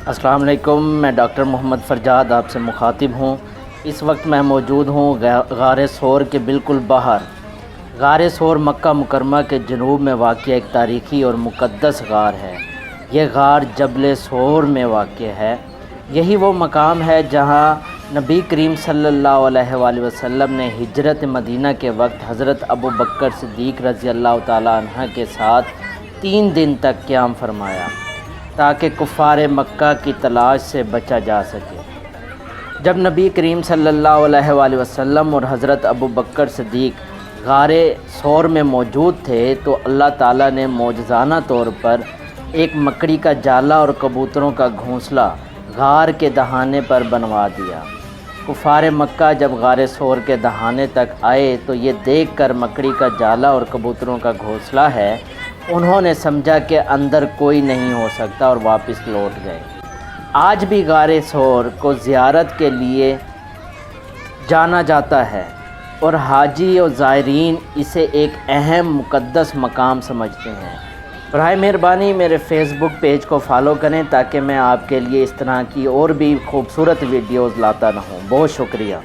السلام علیکم، میں ڈاکٹر محمد فرجاد آپ سے مخاطب ہوں۔ اس وقت میں موجود ہوں غار ثور کے بالکل باہر۔ غار ثور مکہ مکرمہ کے جنوب میں واقع ایک تاریخی اور مقدس غار ہے۔ یہ غار جبل ثور میں واقع ہے۔ یہی وہ مقام ہے جہاں نبی کریم صلی اللہ علیہ وآلہ وسلم نے ہجرت مدینہ کے وقت حضرت ابو بکر صدیق رضی اللہ تعالیٰ عنہ کے ساتھ 3 دن تک قیام فرمایا تاکہ کفار مکہ کی تلاش سے بچا جا سکے۔ جب نبی کریم صلی اللہ علیہ وآلہ وسلم اور حضرت ابو بکر صدیق غار ثور میں موجود تھے تو اللہ تعالیٰ نے معجزانہ طور پر ایک مکڑی کا جالا اور کبوتروں کا گھونسلہ غار کے دہانے پر بنوا دیا۔ کفار مکہ جب غار ثور کے دہانے تک آئے تو یہ دیکھ کر مکڑی کا جالا اور کبوتروں کا گھونسلہ ہے، انہوں نے سمجھا کہ اندر کوئی نہیں ہو سکتا اور واپس لوٹ گئے۔ آج بھی غار ثور کو زیارت کے لیے جانا جاتا ہے اور حاجی اور زائرین اسے ایک اہم مقدس مقام سمجھتے ہیں۔ براہ مہربانی میرے فیس بک پیج کو فالو کریں تاکہ میں آپ کے لیے اس طرح کی اور بھی خوبصورت ویڈیوز لاتا رہوں۔ بہت شکریہ۔